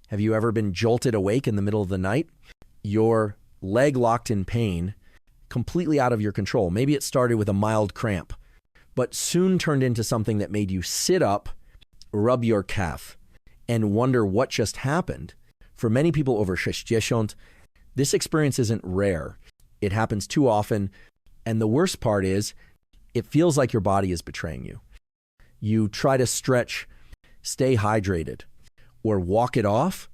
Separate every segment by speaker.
Speaker 1: Have you ever been jolted awake in the middle of the night? Your leg locked in pain, completely out of your control. Maybe it started with a mild cramp, but soon turned into something that made you sit up, rub your calf, and wonder what just happened. For many people over 60, this experience isn't rare. It happens too often, and the worst part is, it feels like your body is betraying you. You try to stretch, stay hydrated, or walk it off,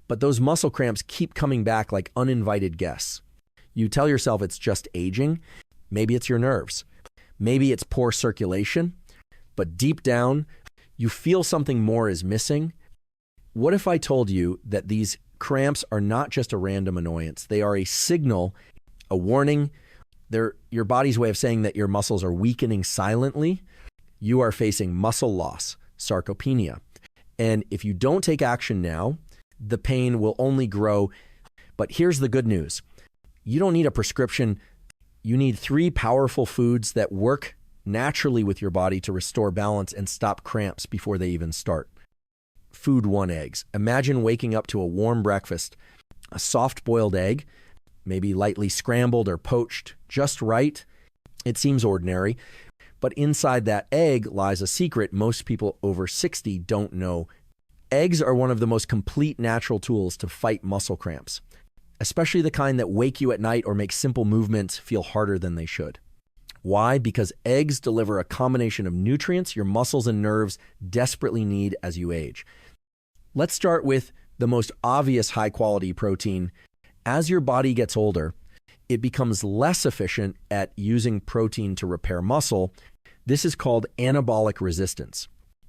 Speaker 1: but those muscle cramps keep coming back like uninvited guests. You tell yourself it's just aging. Maybe it's your nerves. Maybe it's poor circulation, but deep down, you feel something more is missing. What if I told you that these cramps are not just a random annoyance? They are a signal, a warning. They're your body's way of saying that your muscles are weakening silently. You are facing muscle loss, sarcopenia. And if you don't take action now, the pain will only grow. But here's the good news. You don't need a prescription. You need 3 powerful foods that work naturally with your body to restore balance and stop cramps before they even start. Food 1, eggs. Imagine waking up to a warm breakfast, a soft-boiled egg, maybe lightly scrambled or poached, just right. It seems ordinary, but inside that egg lies a secret most people over 60 don't know. Eggs are one of the most complete natural tools to fight muscle cramps, especially the kind that wake you at night or make simple movements feel harder than they should. Why? Because eggs deliver a combination of nutrients your muscles and nerves desperately need as you age. Let's start with the most obvious high-quality protein. As your body gets older, it becomes less efficient at using protein to repair muscle. This is called anabolic resistance,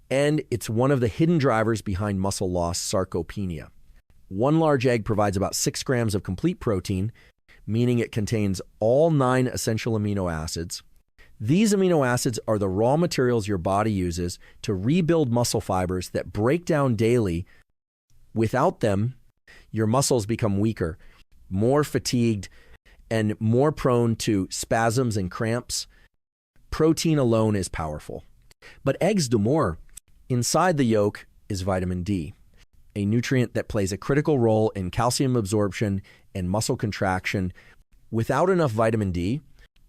Speaker 1: and it's one of the hidden drivers behind muscle loss, sarcopenia. 1 large egg provides about 6 grams of complete protein, meaning it contains all 9 essential amino acids. These amino acids are the raw materials your body uses to rebuild muscle fibers that break down daily. Without them, your muscles become weaker, more fatigued, and more prone to spasms and cramps. Protein alone is powerful. But eggs do more. Inside the yolk is vitamin D, a nutrient that plays a critical role in calcium absorption and muscle contraction. Without enough vitamin D,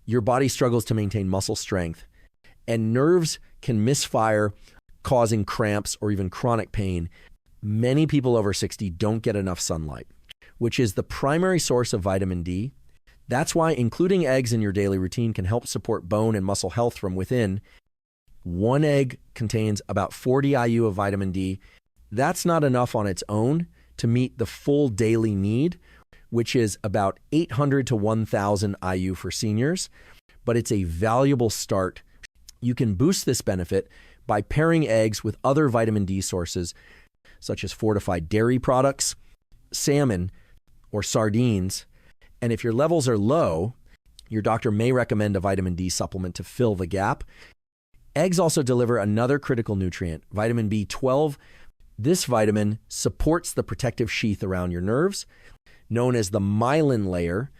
Speaker 1: your body struggles to maintain muscle strength, and nerves can misfire, causing cramps or even chronic pain. Many people over 60 don't get enough sunlight, which is the primary source of vitamin D. That's why including eggs in your daily routine can help support bone and muscle health from within. 1 egg contains about 40 IU of vitamin D. That's not enough on its own to meet the full daily need, which is about 800 to 1,000 IU for seniors, but it's a valuable start. You can boost this benefit by pairing eggs with other vitamin D sources, such as fortified dairy products, salmon, or sardines. And if your levels are low, your doctor may recommend a vitamin D supplement to fill the gap. Eggs also deliver another critical nutrient, vitamin B12. This vitamin supports the protective sheath around your nerves, known as the myelin layer.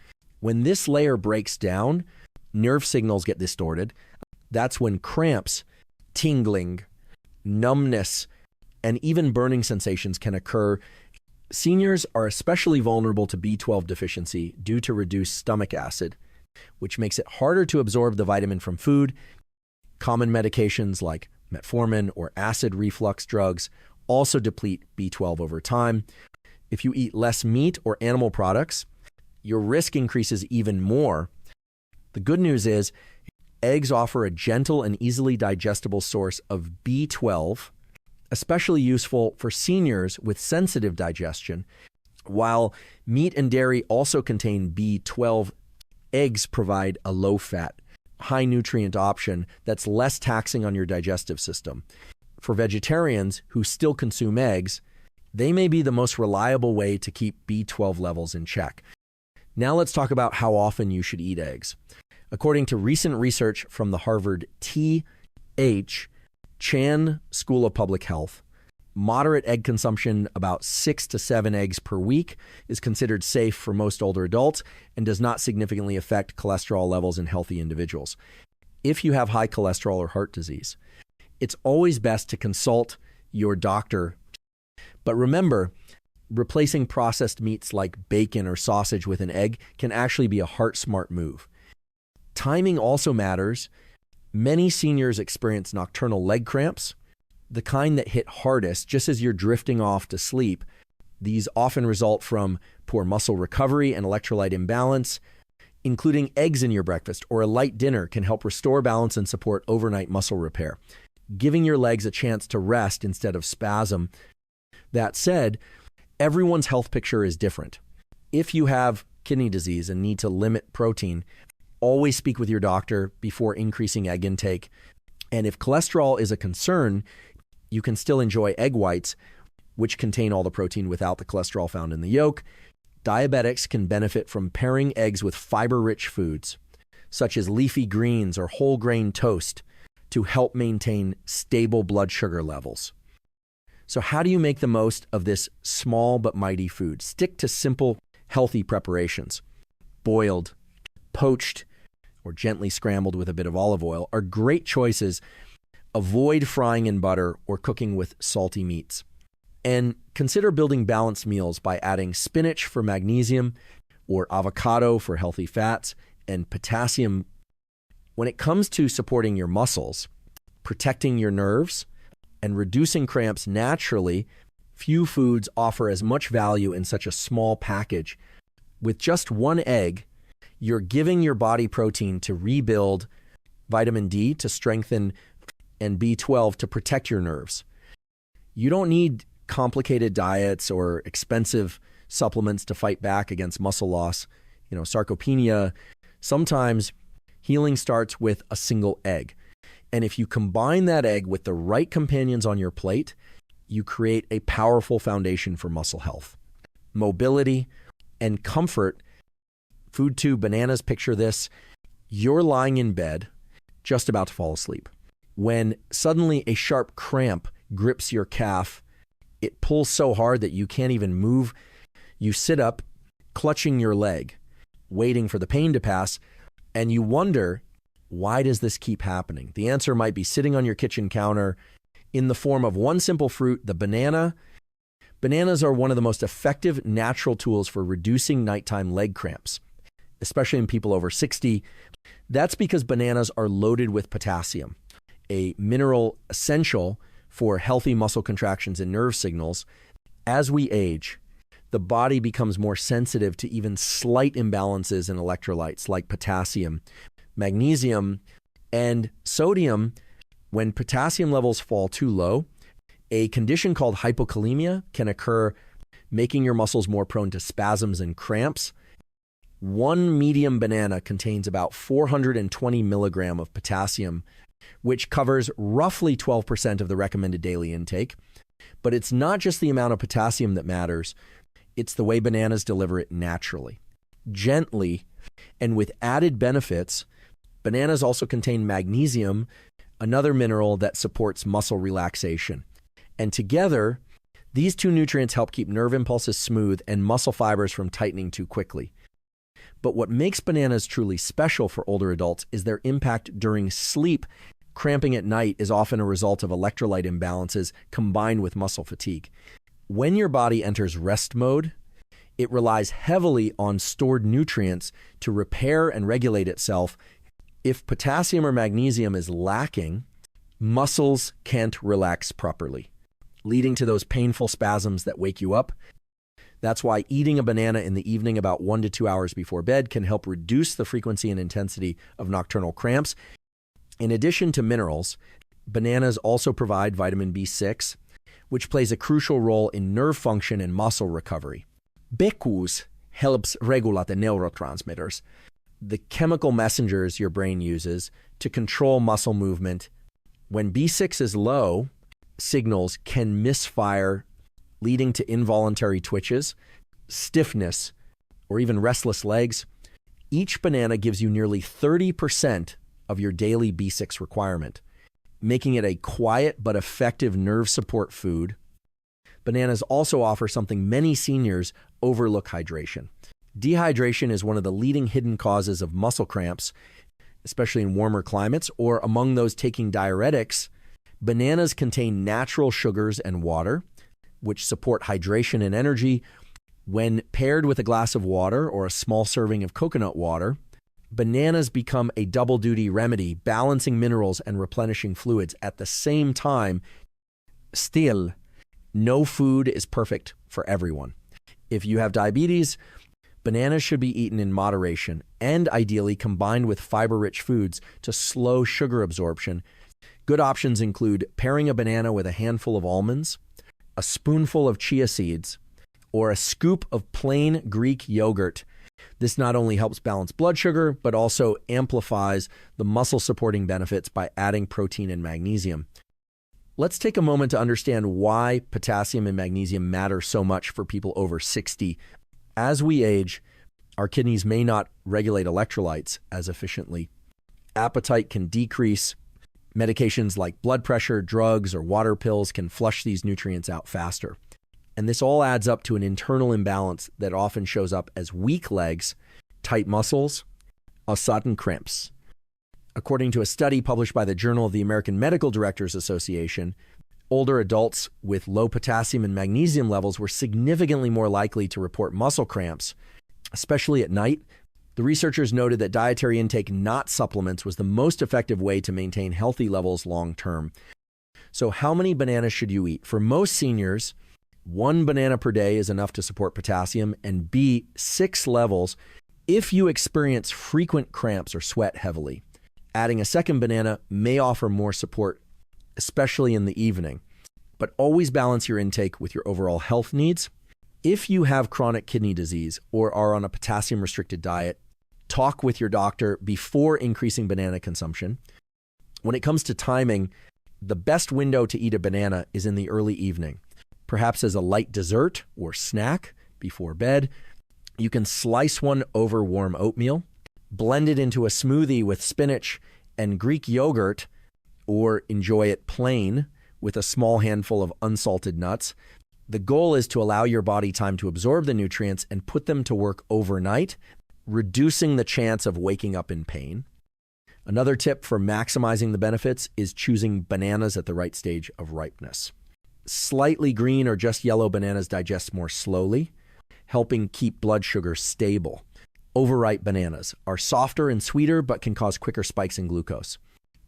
Speaker 1: When this layer breaks down, nerve signals get distorted. That's when cramps, tingling, numbness, and even burning sensations can occur. Seniors are especially vulnerable to B12 deficiency due to reduced stomach acid, which makes it harder to absorb the vitamin from food. Common medications like metformin or acid reflux drugs also deplete B12 over time. If you eat less meat or animal products, your risk increases even more. The good news is eggs offer a gentle and easily digestible source of B12, especially useful for seniors with sensitive digestion. While meat and dairy also contain B12, eggs provide a low-fat, high-nutrient option that's less taxing on your digestive system. For vegetarians who still consume eggs, they may be the most reliable way to keep B12 levels in check. Now let's talk about how often you should eat eggs. According to recent research from the Harvard T.H. Chan School of Public Health, moderate egg consumption, about 6 to 7 eggs per week, is considered safe for most older adults and does not significantly affect cholesterol levels in healthy individuals. If you have high cholesterol or heart disease, it's always best to consult your doctor. But remember, replacing processed meats like bacon or sausage with an egg can actually be a heart-smart move. Timing also matters. Many seniors experience nocturnal leg cramps, the kind that hit hardest just as you're drifting off to sleep. These often result from poor muscle recovery and electrolyte imbalance. Including eggs in your breakfast or a light dinner can help restore balance and support overnight muscle repair, giving your legs a chance to rest instead of spasm. That said, everyone's health picture is different. If you have kidney disease and need to limit protein, always speak with your doctor before increasing egg intake. And if cholesterol is a concern, you can still enjoy egg whites, which contain all the protein without the cholesterol found in the yolk. Diabetics can benefit from pairing eggs with fiber-rich foods, such as leafy greens or whole grain toast, to help maintain stable blood sugar levels. So how do you make the most of this small but mighty food? Stick to simple, healthy preparations. Boiled, poached, or gently scrambled with a bit of olive oil are great choices. Avoid frying in butter or cooking with salty meats. And consider building balanced meals by adding spinach for magnesium or avocado for healthy fats and potassium. When it comes to supporting your muscles, protecting your nerves, and reducing cramps naturally, few foods offer as much value in such a small package. With just one egg, you're giving your body protein to rebuild, vitamin D to strengthen, and B12 to protect your nerves. You don't need complicated diets or expensive supplements to fight back against muscle loss, sarcopenia. Sometimes healing starts with a single egg. And if you combine that egg with the right companions on your plate, you create a powerful foundation for muscle health, mobility, and comfort. Food tube bananas, picture this. You're lying in bed, just about to fall asleep, when suddenly a sharp cramp grips your calf. It pulls so hard that you can't even move. You sit up, clutching your leg, waiting for the pain to pass, and you wonder, why does this keep happening? The answer might be sitting on your kitchen counter in the form of one simple fruit, the banana. Bananas are one of the most effective natural tools for reducing nighttime leg cramps, especially in people over 60. That's because bananas are loaded with potassium, a mineral essential for healthy muscle contractions and nerve signals. As we age, the body becomes more sensitive to even slight imbalances in electrolytes like potassium, magnesium, and sodium. When potassium levels fall too low, a condition called hypokalemia can occur, making your muscles more prone to spasms and cramps. One medium banana contains about 420 milligrams of potassium, which covers roughly 12% of the recommended daily intake. But it's not just the amount of potassium that matters, it's the way bananas deliver it naturally, gently, and with added benefits. Bananas also contain magnesium, another mineral that supports muscle relaxation. And together, these two nutrients help keep nerve impulses smooth and muscle fibers from tightening too quickly. But what makes bananas truly special for older adults is their impact during sleep. Cramping at night is often a result of electrolyte imbalances combined with muscle fatigue. When your body enters rest mode, it relies heavily on stored nutrients to repair and regulate itself. If potassium or magnesium is lacking, muscles can't relax properly, leading to those painful spasms that wake you up. That's why eating a banana in the evening about 1 to 2 hours before bed can help reduce the frequency and intensity of nocturnal cramps. In addition to minerals, bananas also provide vitamin B6, which plays a crucial role in nerve function and muscle recovery. B6 helps regulate the neurotransmitters, the chemical messengers your brain uses to control muscle movement. When B6 is low, signals can misfire, leading to involuntary twitches, stiffness, or even restless legs. Each banana gives you nearly 30% of your daily B6 requirement, making it a quiet but effective nerve support food. Bananas also offer something many seniors overlook: hydration. Dehydration is one of the leading hidden causes of muscle cramps, especially in warmer climates or among those taking diuretics. Bananas contain natural sugars and water. which support hydration and energy. When paired with a glass of water or a small serving of coconut water, bananas become a double-duty remedy, balancing minerals and replenishing fluids at the same time. Still, no food is perfect for everyone. If you have diabetes, bananas should be eaten in moderation and ideally combined with fiber-rich foods to slow sugar absorption. Good options include pairing a banana with a handful of almonds, a spoonful of chia seeds, or a scoop of plain Greek yogurt. This not only helps balance blood sugar, but also amplifies the muscle-supporting benefits by adding protein and magnesium. Let's take a moment to understand why potassium and magnesium matter so much for people over 60. As we age, our kidneys may not regulate electrolytes as efficiently. Appetite can decrease. Medications like blood pressure, drugs, or water pills can flush these nutrients out faster. And this all adds up to an internal imbalance that often shows up as weak legs, tight muscles, or sudden cramps. According to a study published by the Journal of the American Medical Directors Association, older adults with low potassium and magnesium levels were significantly more likely to report muscle cramps, especially at night. The researchers noted that dietary intake, not supplements, was the most effective way to maintain healthy levels long term. So how many bananas should you eat? For most seniors, 1 banana per day is enough to support potassium, and 6 levels if you experience frequent cramps or sweat heavily. Adding a second banana may offer more support, especially in the evening, but always balance your intake with your overall health needs. If you have chronic kidney disease or are on a potassium-restricted diet, talk with your doctor before increasing banana consumption. When it comes to timing, the best window to eat a banana is in the early evening, perhaps as a light dessert or snack before bed. You can slice one over warm oatmeal, blend it into a smoothie with spinach and Greek yogurt, or enjoy it plain with a small handful of unsalted nuts. The goal is to allow your body time to absorb the nutrients and put them to work overnight, reducing the chance of waking up in pain. Another tip for maximizing the benefits is choosing bananas at the right stage of ripeness. Slightly green or just yellow bananas digest more slowly, helping keep blood sugar stable. Overripe bananas are softer and sweeter, but can cause quicker spikes in glucose.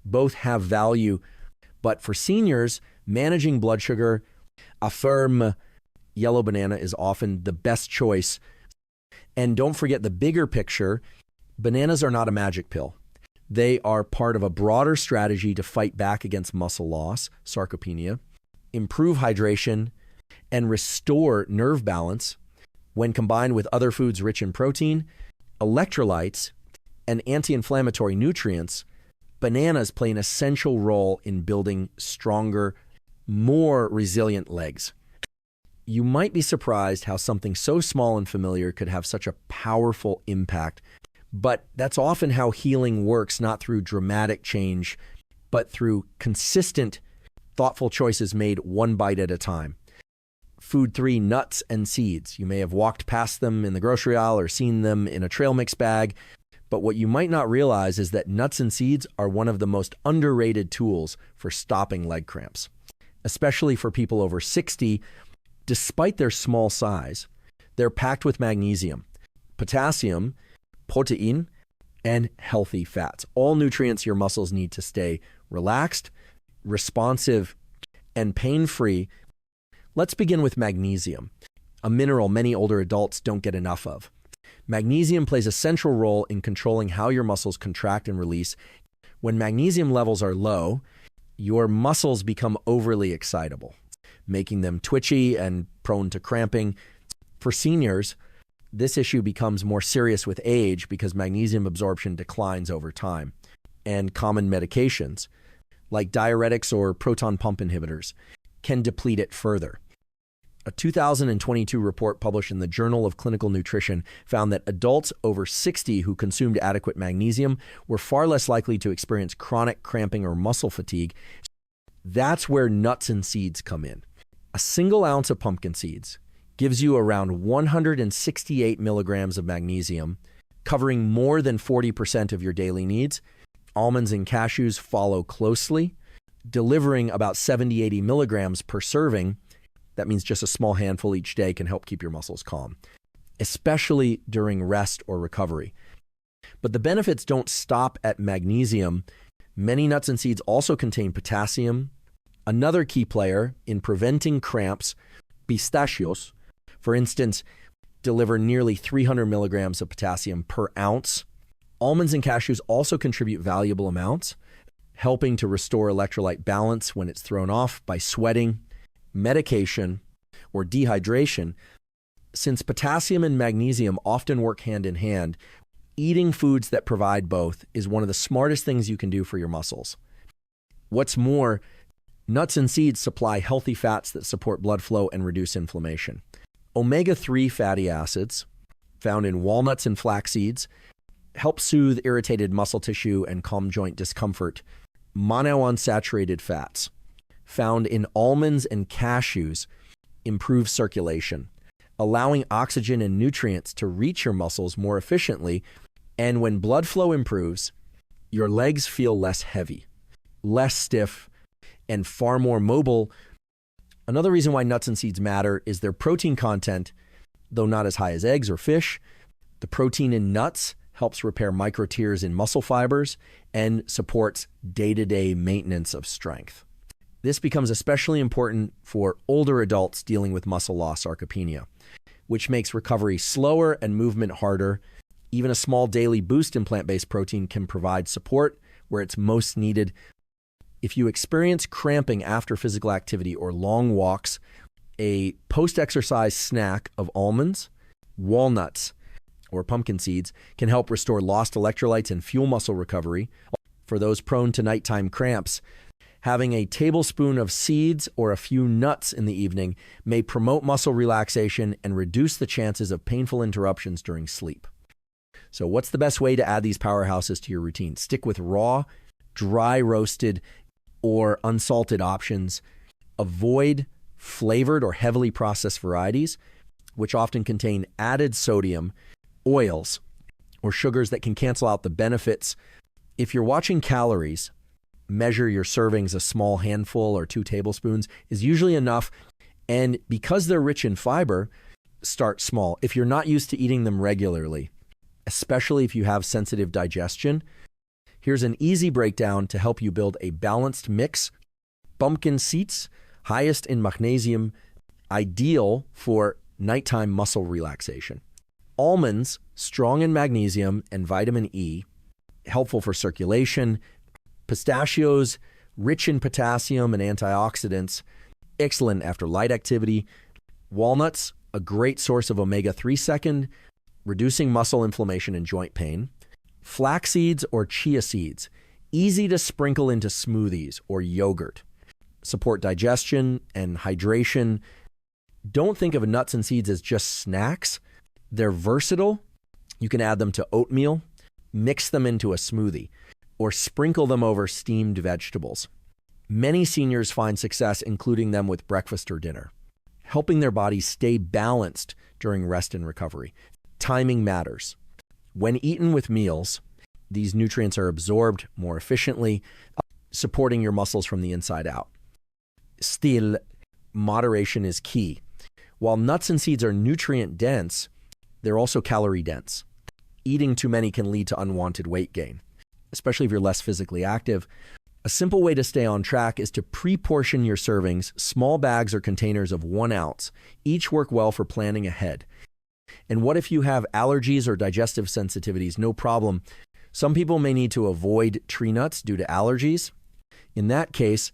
Speaker 1: Both have value, but for seniors, managing blood sugar, a firm yellow banana is often the best choice. And don't forget the bigger picture. Bananas are not a magic pill. They are part of a broader strategy to fight back against muscle loss, sarcopenia, improve hydration, and restore nerve balance. When combined with other foods rich in protein, electrolytes, and anti-inflammatory nutrients, bananas play an essential role in building stronger, more resilient legs. You might be surprised how something so small and familiar could have such a powerful impact, but that's often how healing works, not through dramatic change, but through consistent, thoughtful choices made one bite at a time. Food 3, nuts and seeds. You may have walked past them in the grocery aisle or seen them in a trail mix bag, but what you might not realize is that nuts and seeds are one of the most underrated tools for stopping leg cramps, especially for people over 60. Despite their small size, they're packed with magnesium, potassium, protein, and healthy fats, all nutrients your muscles need to stay relaxed, responsive, and pain-free. Let's begin with magnesium, a mineral many older adults don't get enough of. Magnesium plays a central role in controlling how your muscles contract and release. When magnesium levels are low, your muscles become overly excitable, making them twitchy and prone to cramping. For seniors, this issue becomes more serious with age because magnesium absorption declines over time. And common medications, like diuretics or proton pump inhibitors, can deplete it further. A 2022 report published in the Journal of Clinical Nutrition found that adults over 60 who consumed adequate magnesium were far less likely to experience chronic cramping or muscle fatigue. That's where nuts and seeds come in. A single ounce of pumpkin seeds gives you around 168 milligrams of magnesium, covering more than 40% of your daily needs. Almonds and cashews follow closely, delivering about 70-80 milligrams per serving. That means just a small handful each day can help keep your muscles calm, especially during rest or recovery. But the benefits don't stop at magnesium. Many nuts and seeds also contain potassium. Another key player in preventing cramps, pistachios, for instance, deliver nearly 300 milligrams of potassium per ounce. Almonds and cashews also contribute valuable amounts, helping to restore electrolyte balance when it's thrown off by sweating, medication, or dehydration. Since potassium and magnesium often work hand in hand, eating foods that provide both is one of the smartest things you can do for your muscles. What's more, nuts and seeds supply healthy fats that support blood flow and reduce inflammation. Omega-3 fatty acids, found in walnuts and flax seeds, help soothe irritated muscle tissue and calm joint discomfort. Monounsaturated fats, found in almonds and cashews, improve circulation, allowing oxygen and nutrients to reach your muscles more efficiently. And when blood flow improves, your legs feel less heavy, less stiff, and far more mobile. Another reason why nuts and seeds matter is their protein content. Though not as high as eggs or fish, the protein in nuts helps repair micro tears in muscle fibers and supports day-to-day maintenance of strength. This becomes especially important for older adults dealing with muscle loss, sarcopenia, which makes recovery slower and movement harder. Even a small daily boost in plant-based protein can provide support where it's most needed. If you experience cramping after physical activity or long walks, a post-exercise snack of almonds, walnuts, or pumpkin seeds can help restore lost electrolytes and fuel muscle recovery. For those prone to nighttime cramps, having a tablespoon of seeds or a few nuts in the evening may promote muscle relaxation and reduce the chances of painful interruptions during sleep. So what's the best way to add these powerhouses to your routine? Stick with raw, dry roasted, or unsalted options. Avoid flavored or heavily processed varieties, which often contain added sodium, oils, or sugars that can cancel out the benefits. If you're watching calories, measure your servings. A small handful or 2 tablespoons is usually enough. And because they're rich in fiber, start small. If you're not used to eating them regularly, especially if you have sensitive digestion, here's an easy breakdown to help you build a balanced mix. Pumpkin seeds, highest in magnesium, ideal for nighttime muscle relaxation. Almonds, strong in magnesium and vitamin E, helpful for circulation. Pistachios, rich in potassium and antioxidants, excellent after light activity. Walnuts, a great source of omega-3 second, reducing muscle inflammation and joint pain. Flax seeds or chia seeds, easy to sprinkle into smoothies or yogurt, support digestion and hydration. Don't think of nuts and seeds as just snacks. They're versatile. You can add them to oatmeal, mix them into a smoothie, or sprinkle them over steamed vegetables. Many seniors find success including them with breakfast or dinner, helping their bodies stay balanced during rest and recovery. Timing matters. When eaten with meals, these nutrients are absorbed more efficiently, supporting your muscles from the inside out. Still, moderation is key. While nuts and seeds are nutrient dense, they're also calorie dense. Eating too many can lead to unwanted weight gain, especially if you're less physically active. A simple way to stay on track is to pre-portion your servings. Small bags or containers of 1 ounce. Each work well for planning ahead. And what if you have allergies or digestive sensitivities? No problem. Some people may need to avoid tree nuts due to allergies. In that case,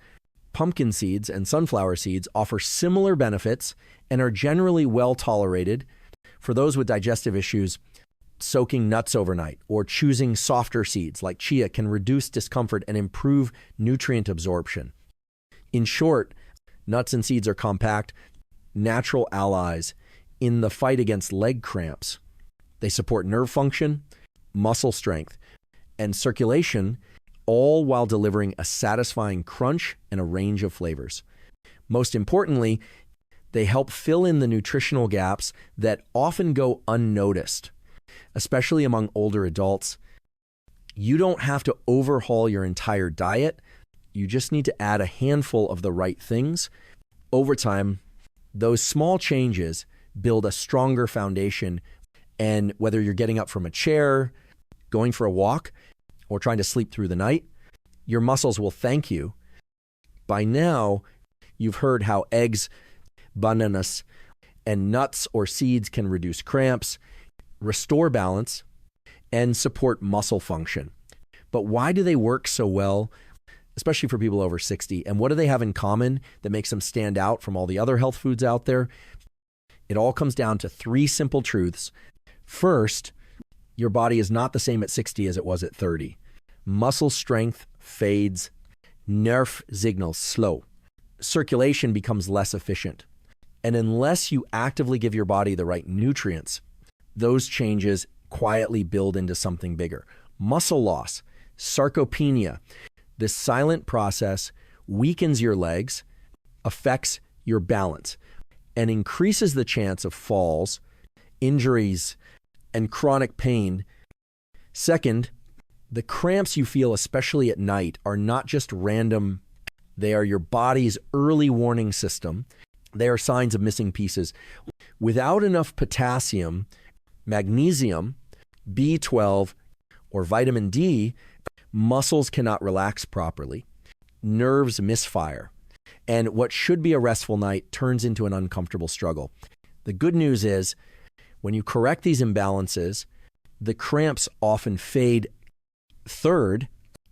Speaker 1: pumpkin seeds and sunflower seeds offer similar benefits and are generally well tolerated. For those with digestive issues, soaking nuts overnight or choosing softer seeds like chia can reduce discomfort and improve nutrient absorption. In short, nuts and seeds are compact, natural allies in the fight against leg cramps. They support nerve function, muscle strength, and circulation, all while delivering a satisfying crunch and a range of flavors. Most importantly, they help fill in the nutritional gaps that often go unnoticed, especially among older adults. You don't have to overhaul your entire diet. You just need to add a handful of the right things. Over time, Those small changes build a stronger foundation. And whether you're getting up from a chair, going for a walk, or trying to sleep through the night, your muscles will thank you. By now, you've heard how eggs, bananas, and nuts or seeds can reduce cramps, restore balance, and support muscle function. But why do they work so well, especially for people over 60? And what do they have in common that makes them stand out from all the other health foods out there? It all comes down to three simple truths. First, your body is not the same at 60 as it was at 30. Muscle strength fades, nerve signals slow, circulation becomes less efficient. And unless you actively give your body the right nutrients, those changes quietly build into something bigger. Muscle loss, sarcopenia, this silent process weakens your legs, affects your balance, and increases the chance of falls, injuries, and chronic pain. Second, the cramps you feel, especially at night, are not just random. They are your body's early warning system. They are signs of missing pieces. Without enough potassium, magnesium, B12, or vitamin D, muscles cannot relax properly. Nerves misfire. And what should be a restful night turns into an uncomfortable struggle. The good news is, when you correct these imbalances, the cramps often fade. Third,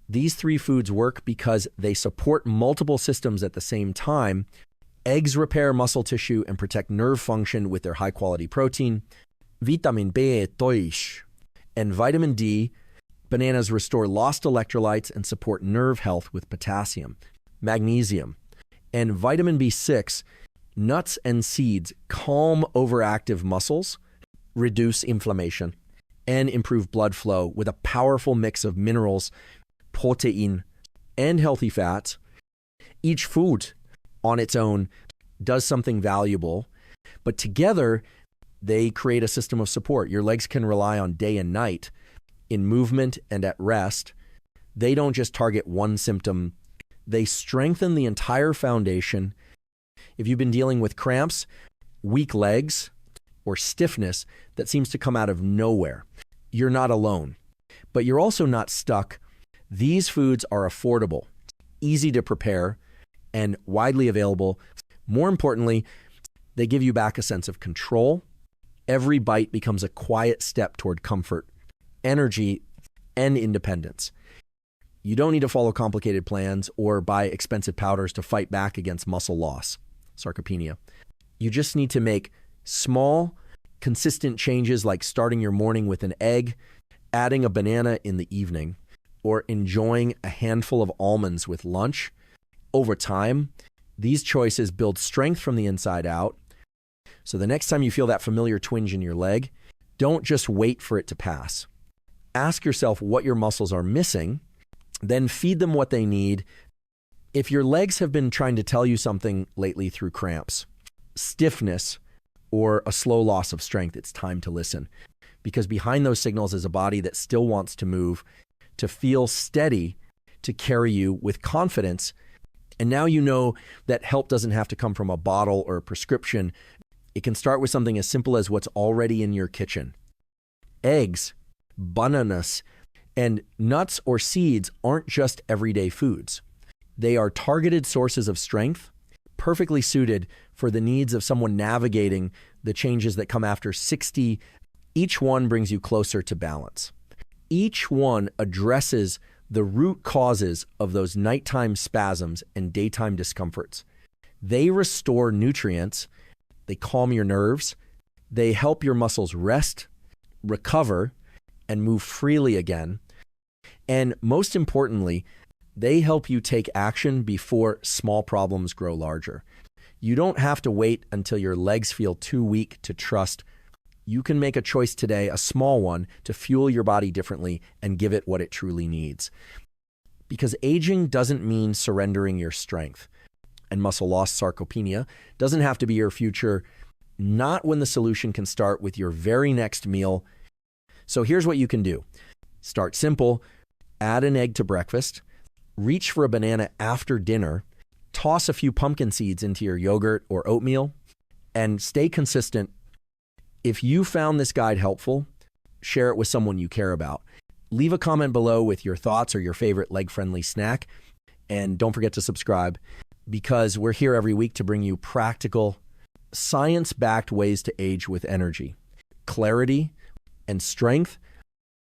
Speaker 1: these three foods work because they support multiple systems at the same time. Eggs repair muscle tissue and protect nerve function with their high-quality protein. Vitamin B2 and vitamin D. Bananas restore lost electrolytes and support nerve health with potassium. Magnesium. And vitamin B6, nuts and seeds calm overactive muscles, reduce inflammation, and improve blood flow with a powerful mix of minerals, protein, and healthy fats. Each food on its own does something valuable, but together they create a system of support. Your legs can rely on day and night in movement and at rest. They don't just target one symptom. They strengthen the entire foundation. If you've been dealing with cramps, weak legs, or stiffness that seems to come out of nowhere, you're not alone. But you're also not stuck. These foods are affordable, easy to prepare, and widely available. More importantly, they give you back a sense of control. Every bite becomes a quiet step toward comfort, energy, and independence. You don't need to follow complicated plans or buy expensive powders to fight back against muscle loss, sarcopenia. You just need to make small, consistent changes like starting your morning with an egg, adding a banana in the evening, or enjoying a handful of almonds with lunch. Over time, these choices build strength from the inside out. So the next time you feel that familiar twinge in your leg, don't just wait for it to pass. Ask yourself what your muscles are missing, then feed them what they need. If your legs have been trying to tell you something lately through cramps, stiffness, or a slow loss of strength, it's time to listen. Because behind those signals is a body that still wants to move, to feel steady, to carry you with confidence. And now you know that help doesn't have to come from a bottle or a prescription. It can start with something as simple as what's already in your kitchen. Eggs, bananas, and nuts or seeds aren't just everyday foods. They are targeted sources of strength, perfectly suited for the needs of someone navigating the changes that come after 60. Each one brings you closer to balance. Each one addresses the root causes of those nighttime spasms and daytime discomforts. They restore nutrients, they calm your nerves, they help your muscles rest, recover, and move freely again. And most importantly, they help you take action before small problems grow larger. You don't have to wait until your legs feel too weak to trust. You can make a choice today, a small one, to fuel your body differently and give it what it truly needs. Because aging doesn't mean surrendering your strength. And muscle loss, sarcopenia, doesn't have to be your future, not when the solution can start with your very next meal. So here's what you can do. Start simple. Add an egg to breakfast. Reach for a banana after dinner. Toss a few pumpkin seeds into your yogurt or oatmeal. and stay consistent. If you found this guide helpful, share it with someone you care about. Leave a comment below with your thoughts or your favorite leg-friendly snack. And don't forget to subscribe, because we're here every week to bring you practical, science-backed ways to age with energy, clarity, and strength